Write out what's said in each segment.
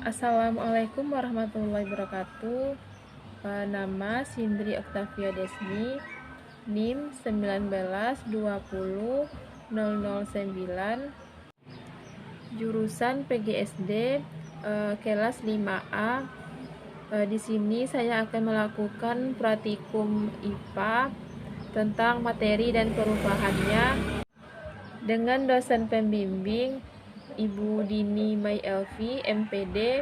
Assalamualaikum warahmatullahi wabarakatuh. Nama Sindri Oktavia Desmi, NIM 19200009, jurusan PGSD, kelas 5A. Di sini saya akan melakukan praktikum IPA tentang materi dan perubahannya dengan dosen pembimbing Ibu Dini Mai Elvi, MPD,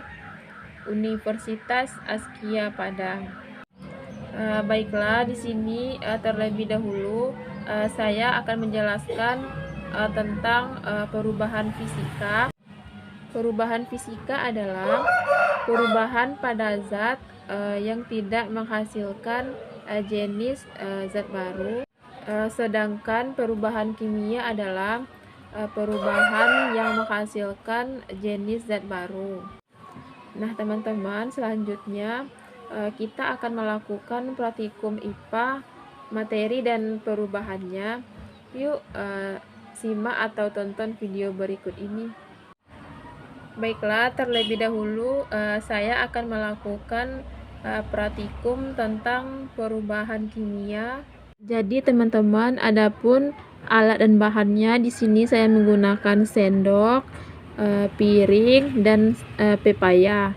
Universitas Askia Padang. Baiklah, di sini terlebih dahulu saya akan menjelaskan tentang perubahan fisika. Perubahan fisika adalah perubahan pada zat yang tidak menghasilkan jenis zat baru. Sedangkan perubahan kimia adalah perubahan yang menghasilkan jenis zat baru. Nah, teman-teman, selanjutnya kita akan melakukan praktikum IPA, materi dan perubahannya. Yuk, simak atau tonton video berikut ini. Baiklah, terlebih dahulu saya akan melakukan praktikum tentang perubahan kimia. Jadi, teman-teman, adapun alat dan bahannya di sini saya menggunakan sendok, piring, dan pepaya.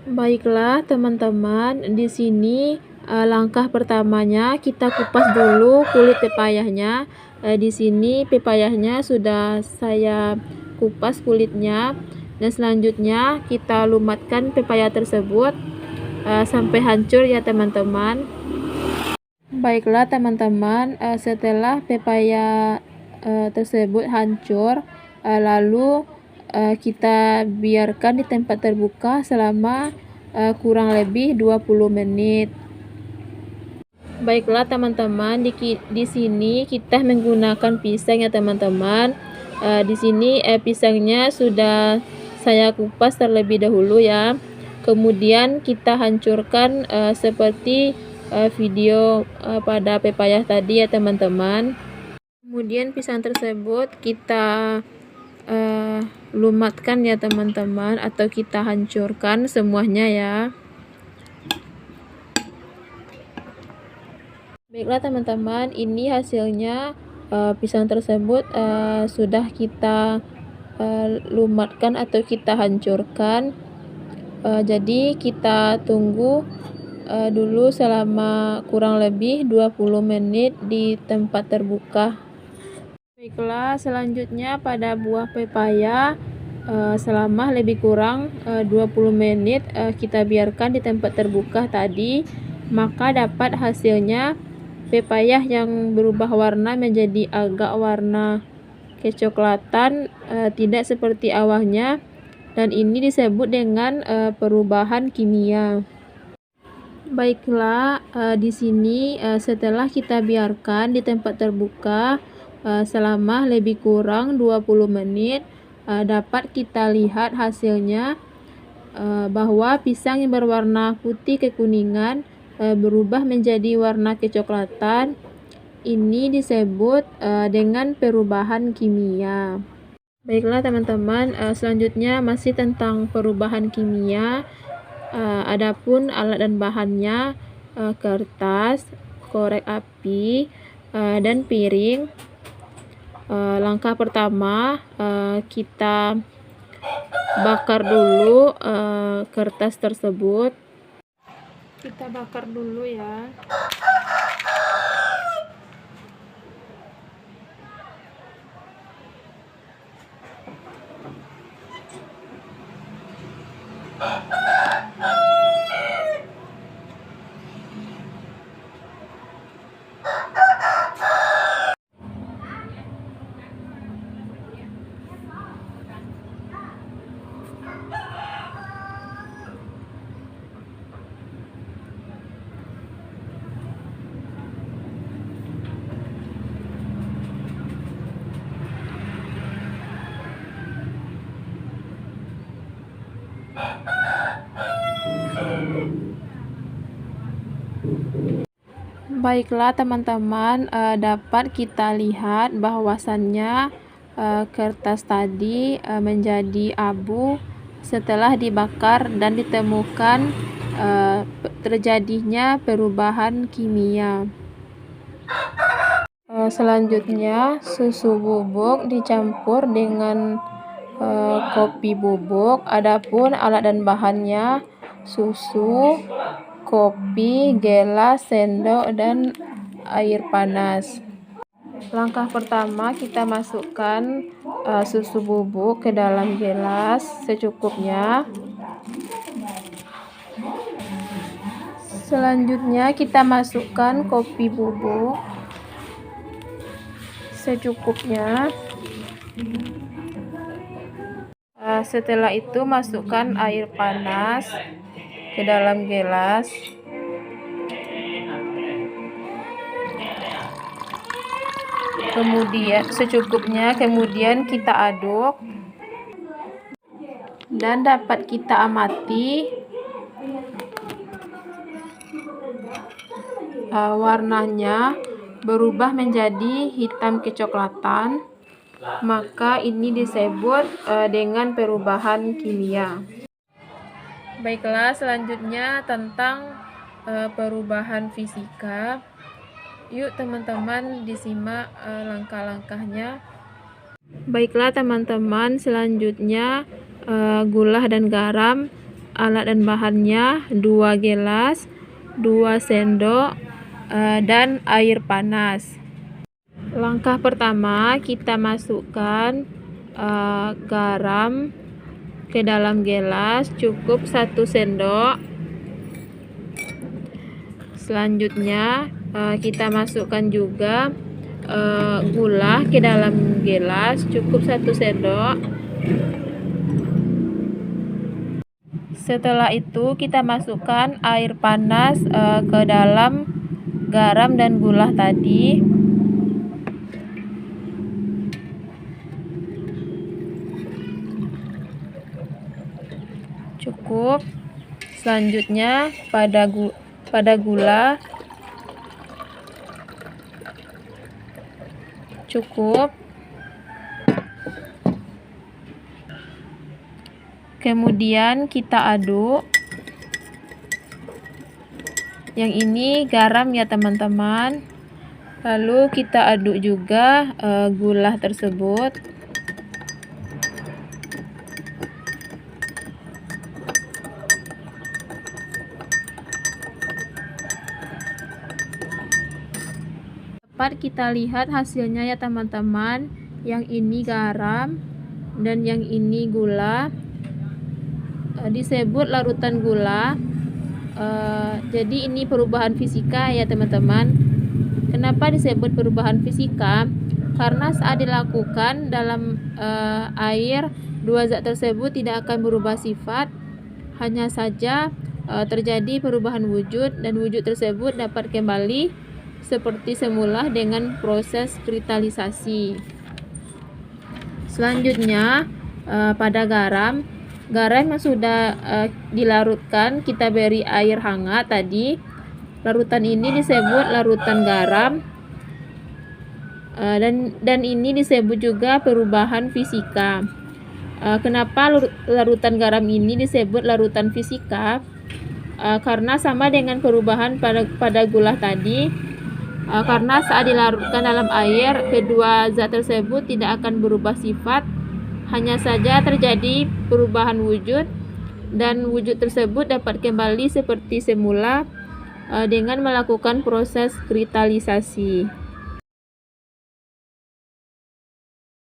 Baiklah, teman-teman, di sini langkah pertamanya kita kupas dulu kulit pepayahnya. Di sini pepayahnya sudah saya kupas kulitnya, dan selanjutnya kita lumatkan pepaya tersebut sampai hancur ya, teman-teman. Baiklah, teman-teman, setelah pepaya tersebut hancur, lalu kita biarkan di tempat terbuka selama kurang lebih 20 menit. Baiklah, teman-teman, di sini kita menggunakan pisang ya, teman-teman. Di sini pisangnya sudah saya kupas terlebih dahulu ya. Kemudian kita hancurkan seperti video pada pepaya tadi ya, teman-teman. Kemudian pisang tersebut kita lumatkan ya, teman-teman, atau kita hancurkan semuanya ya. Baiklah, teman-teman, ini hasilnya. Pisang tersebut sudah kita lumatkan atau kita hancurkan. Jadi kita tunggu dulu selama kurang lebih 20 menit di tempat terbuka. Baiklah, selanjutnya pada buah pepaya selama lebih kurang 20 menit kita biarkan di tempat terbuka tadi, maka dapat hasilnya pepaya yang berubah warna menjadi agak warna kecoklatan, tidak seperti awalnya, dan ini disebut dengan perubahan kimia. Baiklah, di sini setelah kita biarkan di tempat terbuka selama lebih kurang 20 menit, dapat kita lihat hasilnya bahwa pisang yang berwarna putih kekuningan berubah menjadi warna kecoklatan. Ini disebut dengan perubahan kimia. Baiklah, teman-teman, selanjutnya masih tentang perubahan kimia. Adapun alat dan bahannya kertas, korek api, dan piring. Langkah pertama, kita bakar dulu kertas tersebut. Kita bakar dulu ya. Baiklah, teman-teman, dapat kita lihat bahwasannya kertas tadi menjadi abu setelah dibakar dan ditemukan terjadinya perubahan kimia. Selanjutnya susu bubuk dicampur dengan kopi bubuk. Adapun alat dan bahannya susu, kopi, gelas, sendok, dan air panas. Langkah pertama, kita masukkan susu bubuk ke dalam gelas secukupnya. Selanjutnya kita masukkan kopi bubuk secukupnya. Setelah itu masukkan air panas ke dalam gelas. Kemudian secukupnya, kemudian kita aduk dan dapat kita amati warnanya berubah menjadi hitam kecoklatan, maka ini disebut dengan perubahan kimia. Baiklah, selanjutnya tentang perubahan fisika. Yuk teman-teman disimak langkah-langkahnya. Baiklah teman-teman, selanjutnya gula dan garam. Alat dan bahannya 2 gelas, 2 sendok, dan air panas. Langkah pertama, kita masukkan garam ke dalam gelas, cukup 1 sendok. Selanjutnya kita masukkan juga gula ke dalam gelas, cukup 1 sendok. Setelah itu kita masukkan air panas ke dalam garam dan gula tadi. Cukup. Selanjutnya pada gula cukup. Kemudian kita aduk. Yang ini garam ya teman-teman. Lalu kita aduk juga gula tersebut. Dapat kita lihat hasilnya ya teman-teman. Yang ini garam dan yang ini gula. Disebut larutan gula. Jadi ini perubahan fisika ya teman-teman. Kenapa disebut perubahan fisika? Karena saat dilakukan dalam air, dua zat tersebut tidak akan berubah sifat, hanya saja terjadi perubahan wujud, dan wujud tersebut dapat kembali seperti semula dengan proses kristalisasi. Selanjutnya pada garam yang sudah dilarutkan, kita beri air hangat tadi. Larutan ini disebut larutan garam, dan ini disebut juga perubahan fisika. Kenapa larutan garam ini disebut larutan fisika? Karena sama dengan perubahan pada gula tadi. Karena saat dilarutkan dalam air, kedua zat tersebut tidak akan berubah sifat, hanya saja terjadi perubahan wujud, dan wujud tersebut dapat kembali seperti semula dengan melakukan proses kristalisasi.